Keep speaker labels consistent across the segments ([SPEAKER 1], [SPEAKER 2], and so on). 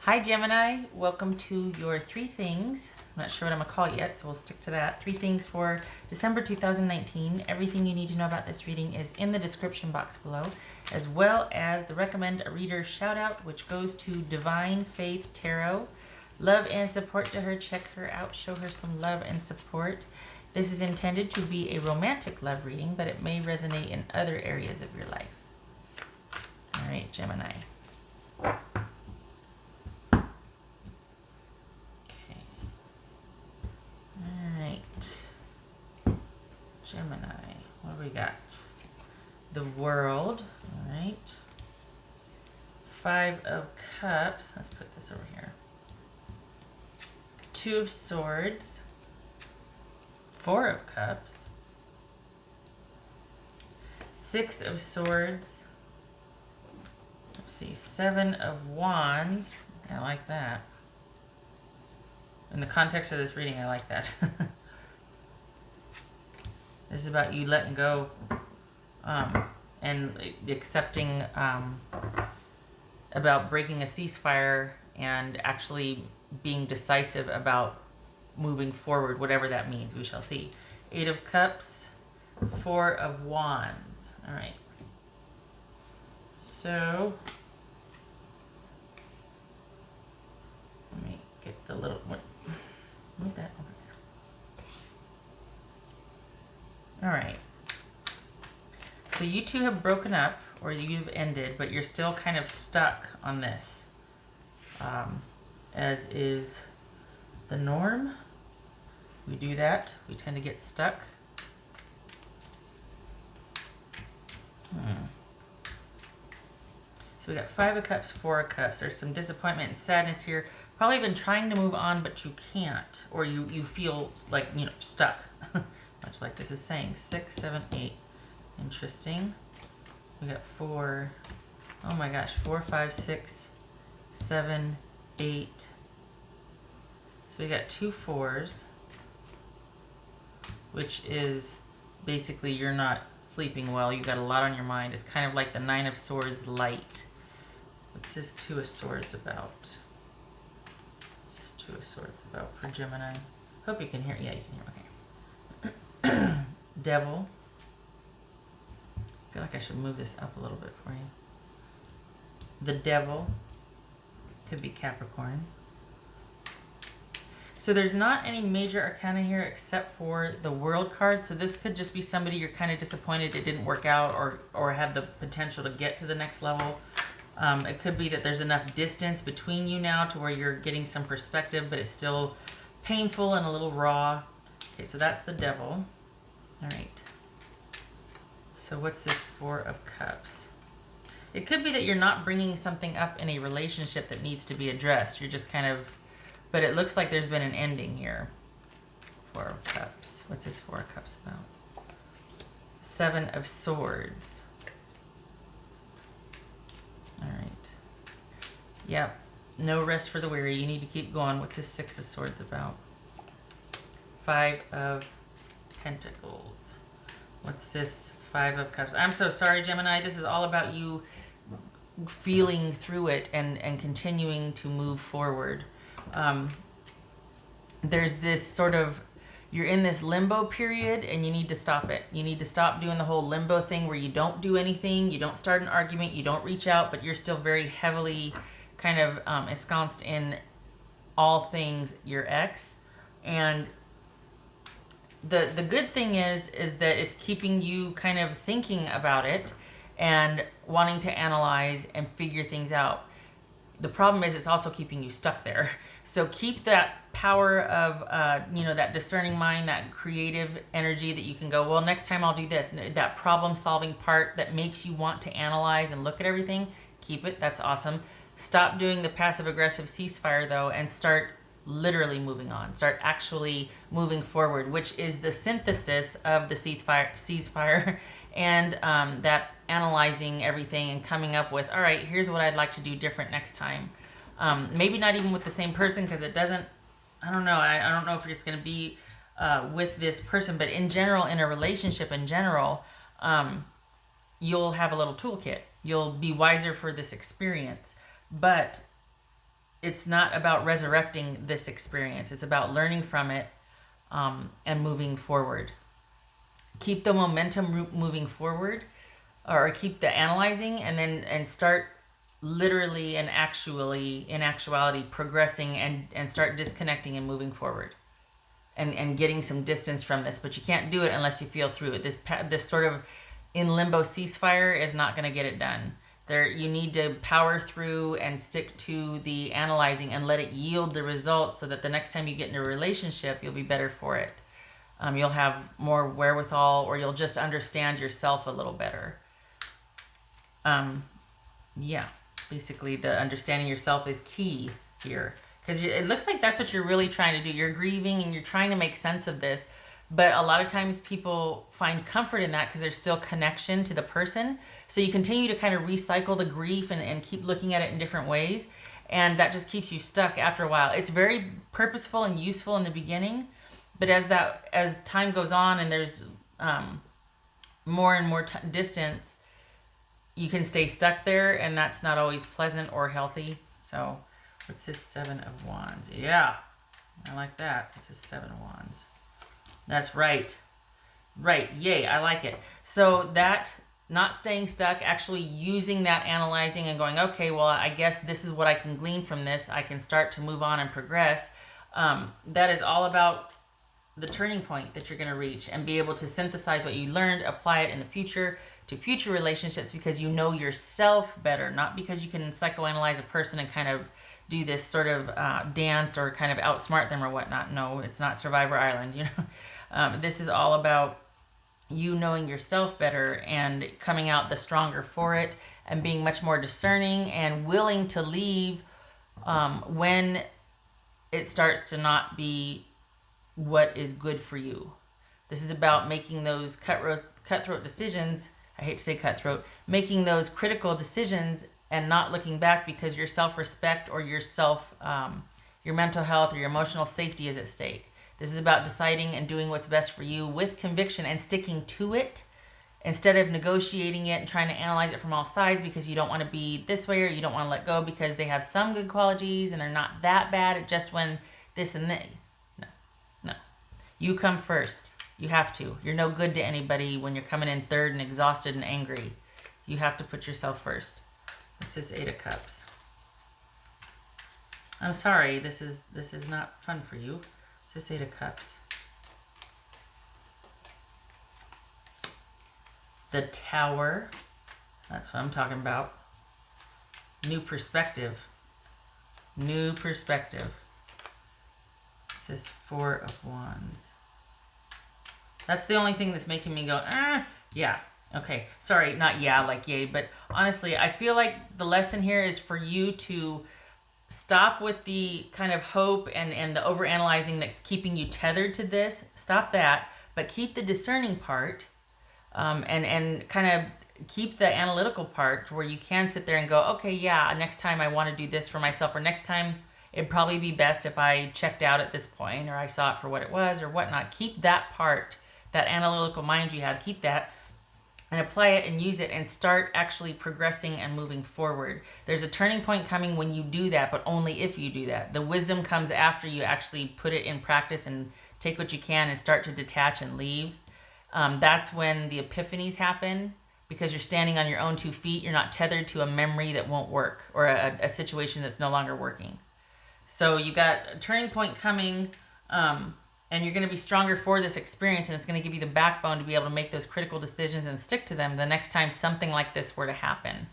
[SPEAKER 1] Hi Gemini, welcome to your 3 things. I'm not sure what I'm gonna call it yet, so we'll stick to that. 3 things for December 2019. Everything you need to know about this reading is in the description box below, as well as the recommend a reader shout out, which goes to Divine Faith Tarot. Love and support to her. Check her out, show her some love and support. This is intended to be a romantic love reading, but it may resonate in other areas of your life. All right, Gemini. Gemini, what do we got? The World, all right. 5 of Cups, let's put this over here. 2 of Swords, 4 of Cups, 6 of Swords, let's see, 7 of Wands, I like that. In the context of this reading, I like that. This is about you letting go and accepting about breaking a ceasefire and actually being decisive about moving forward, whatever that means. We shall see. 8 of Cups, 4 of Wands. All right. So let me get the little one. Move that over there. All right, so you two have broken up or you've ended, but you're still kind of stuck on this, as is the norm. We do that. We tend to get stuck. So we got 5 of Cups, 4 of Cups. There's some disappointment and sadness here. Probably been trying to move on, but you can't, or you feel like, you know, stuck. Much like this is saying. 6, 7, 8. Interesting. We got 4. Oh my gosh. 4, 5, 6, 7, 8. So we got 2 4s, which is basically you're not sleeping well. You got a lot on your mind. It's kind of like the 9 of Swords light. What's this 2 of Swords about? What's this 2 of Swords about for Gemini? Hope you can hear. Yeah, you can hear. Okay. Devil. I feel like I should move this up a little bit for you. The Devil. Could be Capricorn. So there's not any major arcana here except for the World card. So this could just be somebody you're kind of disappointed it didn't work out, or had the potential to get to the next level. It could be that there's enough distance between you now to where you're getting some perspective, but it's still painful and a little raw. Okay, so that's the Devil. All right. So what's this 4 of Cups? It could be that you're not bringing something up in a relationship that needs to be addressed. You're just kind of, but it looks like there's been an ending here. 4 of Cups. What's this 4 of Cups about? 7 of Swords. All right. Yep. No rest for the weary. You need to keep going. What's this 6 of Swords about? 5 of Pentacles. What's this 5 of Cups? I'm so sorry, Gemini. This is all about you feeling through it and continuing to move forward. There's this sort of, you're in this limbo period and you need to stop it. You need to stop doing the whole limbo thing where you don't do anything, you don't start an argument, you don't reach out, but you're still very heavily kind of ensconced in all things your ex. And the good thing is that it's keeping you kind of thinking about it and wanting to analyze and figure things out. The problem is it's also keeping you stuck there. So keep that power of, you know, that discerning mind, that creative energy that you can go, well, next time I'll do this. That problem solving part that makes you want to analyze and look at everything, keep it. That's awesome. Stop doing the passive aggressive ceasefire though and start literally moving on. Start actually moving forward, which is the synthesis of the ceasefire and that analyzing everything and coming up with, all right, here's what I'd like to do different next time. Maybe not even with the same person, because it doesn't, I don't know. I don't know if it's going to be with this person, but in general, in a relationship in general, you'll have a little toolkit. You'll be wiser for this experience. But it's not about resurrecting this experience. It's about learning from it, and moving forward. Keep the momentum moving forward, or keep the analyzing, and start literally and actually, in actuality, progressing, and start disconnecting and moving forward, and getting some distance from this. But you can't do it unless you feel through it. This sort of in limbo ceasefire is not going to get it done. You need to power through and stick to the analyzing and let it yield the results, so that the next time you get into a relationship, you'll be better for it. You'll have more wherewithal, or you'll just understand yourself a little better. Yeah, basically the understanding yourself is key here, because it looks like that's what you're really trying to do. You're grieving and you're trying to make sense of this, but a lot of times people find comfort in that because there's still connection to the person. So you continue to kind of recycle the grief and keep looking at it in different ways, and that just keeps you stuck after a while. It's very purposeful and useful in the beginning, but as time goes on and there's more and more distance, you can stay stuck there, and that's not always pleasant or healthy. So what's this 7 of Wands? Yeah, I like that. What's this 7 of Wands? That's right. Right. Yay. I like it. So that not staying stuck, actually using that analyzing and going, okay, well, I guess this is what I can glean from this. I can start to move on and progress. That is all about the turning point that you're going to reach, and be able to synthesize what you learned, apply it in the future to future relationships, because you know yourself better, not because you can psychoanalyze a person and kind of do this sort of dance or kind of outsmart them or whatnot. No, it's not Survivor Island, you know. This is all about you knowing yourself better and coming out the stronger for it, and being much more discerning and willing to leave when it starts to not be what is good for you. This is about making those cutthroat decisions. I hate to say cutthroat, making those critical decisions and not looking back, because your self-respect or your mental health or your emotional safety is at stake. This is about deciding and doing what's best for you with conviction and sticking to it, instead of negotiating it and trying to analyze it from all sides, because you don't want to be this way, or you don't want to let go because they have some good qualities and they're not that bad. It just when this and that. No. You come first. You have to. You're no good to anybody when you're coming in third and exhausted and angry. You have to put yourself first. What's this 8 of Cups? I'm sorry, this is not fun for you. What's this 8 of Cups? The Tower. That's what I'm talking about. New perspective. New perspective. This is 4 of Wands. That's the only thing that's making me go, yeah. Okay, sorry, not yeah, like yay, but honestly, I feel like the lesson here is for you to stop with the kind of hope and the overanalyzing that's keeping you tethered to this. Stop that, but keep the discerning part, and kind of keep the analytical part where you can sit there and go, okay, yeah, next time I want to do this for myself, or next time it'd probably be best if I checked out at this point, or I saw it for what it was, or whatnot. Keep that part, that analytical mind you have, keep that, and apply it and use it, and start actually progressing and moving forward. There's a turning point coming when you do that, but only if you do that. The wisdom comes after you actually put it in practice and take what you can and start to detach and leave. That's when the epiphanies happen, because you're standing on your own 2 feet. You're not tethered to a memory that won't work, or a situation that's no longer working. So you got a turning point coming, and you're going to be stronger for this experience, and it's going to give you the backbone to be able to make those critical decisions and stick to them the next time something like this were to happen,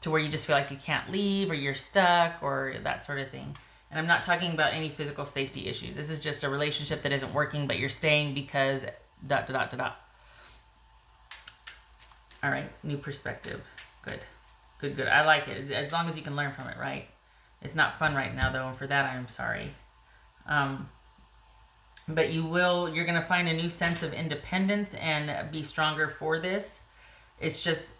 [SPEAKER 1] to where you just feel like you can't leave, or you're stuck, or that sort of thing. And I'm not talking about any physical safety issues. This is just a relationship that isn't working, but you're staying because ... All right, new perspective. Good. I like it, as long as you can learn from it, right? It's not fun right now, though, and for that I am sorry. But you're going to find a new sense of independence and be stronger for this. It's just,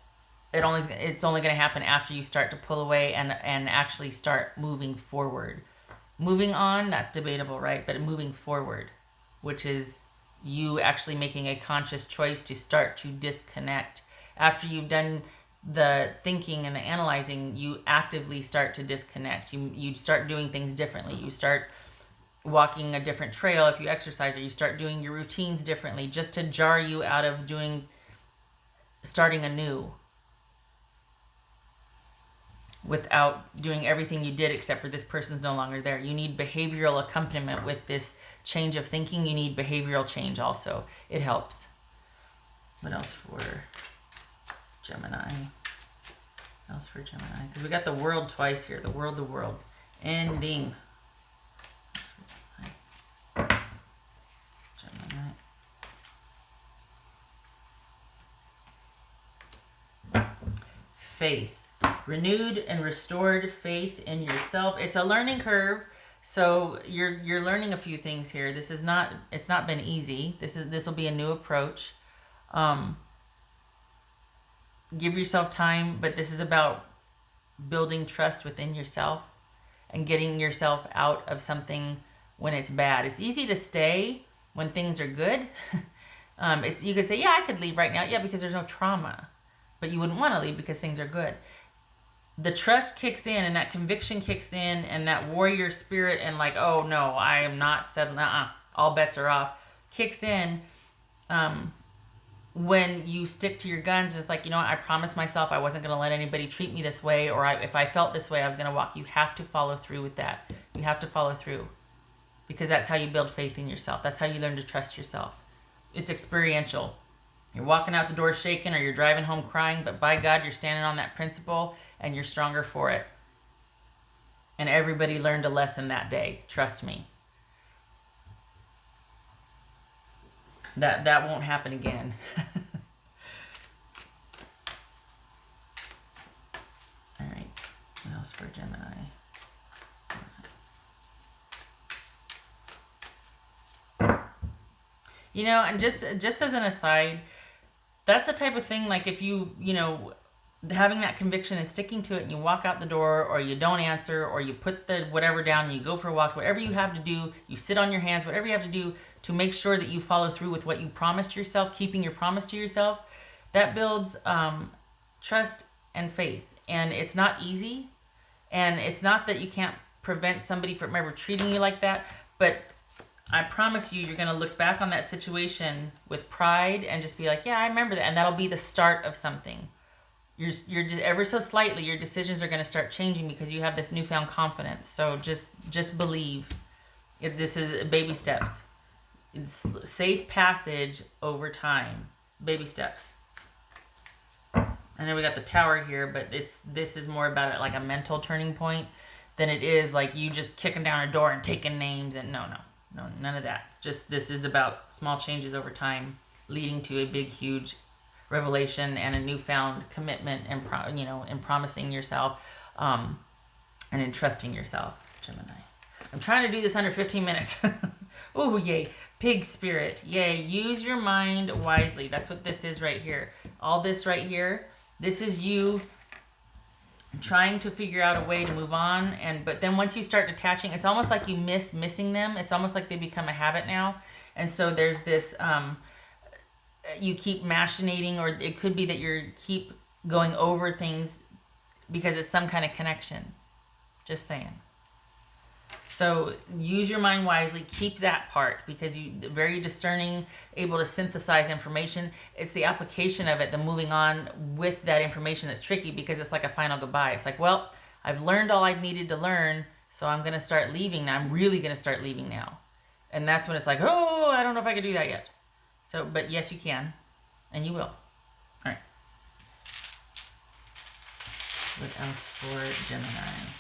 [SPEAKER 1] it's only going to happen after you start to pull away and actually start moving forward. Moving on, that's debatable, right? But moving forward, which is you actually making a conscious choice to start to disconnect. After you've done the thinking and the analyzing, you actively start to disconnect. You start doing things differently. You start walking a different trail if you exercise, or you start doing your routines differently just to jar you out of starting anew without doing everything you did, except for this person's no longer there. You need behavioral accompaniment with this change of thinking. You need behavioral change also. It helps. What else for Gemini? What else for Gemini? Because we got the world twice here. The world. Ending. Gemini. Faith. Renewed and restored faith in yourself. It's a learning curve, so you're learning a few things here. It's not been easy. This will be a new approach. Give yourself time, but this is about building trust within yourself and getting yourself out of something when it's bad. It's easy to stay when things are good. You could say, yeah, I could leave right now. Yeah, because there's no trauma. But you wouldn't want to leave because things are good. The trust kicks in, and that conviction kicks in, and that warrior spirit, and like, oh no, I am not settling. All bets are off. Kicks in when you stick to your guns. And it's like, you know what? I promised myself I wasn't going to let anybody treat me this way, or if I felt this way, I was going to walk. You have to follow through with that. You have to follow through, because that's how you build faith in yourself. That's how you learn to trust yourself. It's experiential. You're walking out the door shaking, or you're driving home crying, but by God, you're standing on that principle, and you're stronger for it. And everybody learned a lesson that day. Trust me. That won't happen again. All right. What else for Gemini? You know, and just as an aside, that's the type of thing, like if you having that conviction and sticking to it, and you walk out the door, or you don't answer, or you put the whatever down and you go for a walk, whatever you have to do, you sit on your hands, whatever you have to do to make sure that you follow through with what you promised yourself, keeping your promise to yourself, that builds trust and faith. And it's not easy, and it's not that you can't prevent somebody from ever treating you like that, but I promise you're going to look back on that situation with pride and just be like, yeah, I remember that. And that'll be the start of something. You're ever so slightly, your decisions are going to start changing because you have this newfound confidence. So just believe. This is baby steps. It's safe passage over time. Baby steps. I know we got the Tower here, but this is more about it like a mental turning point than it is like you just kicking down a door and taking names. And no, none of that. Just this is about small changes over time leading to a big, huge revelation and a newfound commitment and in promising yourself and in trusting yourself, Gemini. I'm trying to do this under 15 minutes. Oh, yay. Pig spirit. Yay. Use your mind wisely. That's what this is right here. All this right here, this is you trying to figure out a way to move on. But then once you start detaching, it's almost like you missing them. It's almost like they become a habit now. And so there's this... you keep machinating, or it could be that you keep going over things because it's some kind of connection. Just saying. So use your mind wisely. Keep that part, because you're very discerning, able to synthesize information. It's the application of it, the moving on with that information that's tricky, because it's like a final goodbye. It's like, well, I've learned all I needed to learn, so I'm going to start leaving now. I'm really going to start leaving now. And that's when it's like, oh, I don't know if I can do that yet. So, but yes, you can, and you will. All right. What else for Gemini?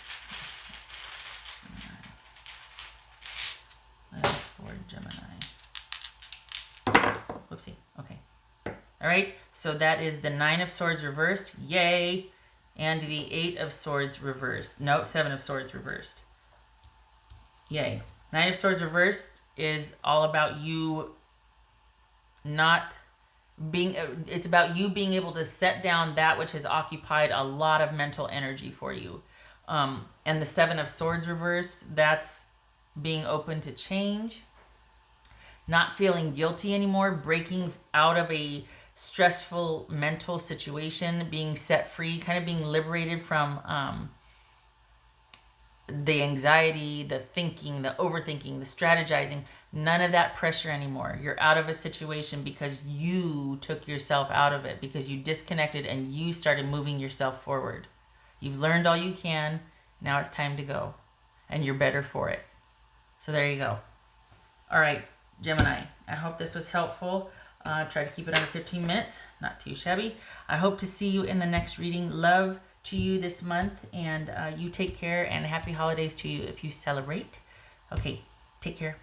[SPEAKER 1] What else for Gemini? Whoopsie. Okay. All right. So that is the 9 of Swords reversed. Yay. And the 8 of Swords reversed. No, 7 of Swords reversed. Yay. 9 of Swords reversed is all about you not being, it's about you being able to set down that which has occupied a lot of mental energy for you. And the 7 of Swords reversed, that's being open to change, not feeling guilty anymore, breaking out of a stressful mental situation, being set free, kind of being liberated from the anxiety, the thinking, the overthinking, the strategizing, none of that pressure anymore. You're out of a situation because you took yourself out of it, because you disconnected and you started moving yourself forward. You've learned all you can. Now it's time to go. And you're better for it. So there you go. All right, Gemini, I hope this was helpful. Try to keep it under 15 minutes. Not too shabby. I hope to see you in the next reading. Love to you this month, and you take care, and happy holidays to you if you celebrate. Okay, take care.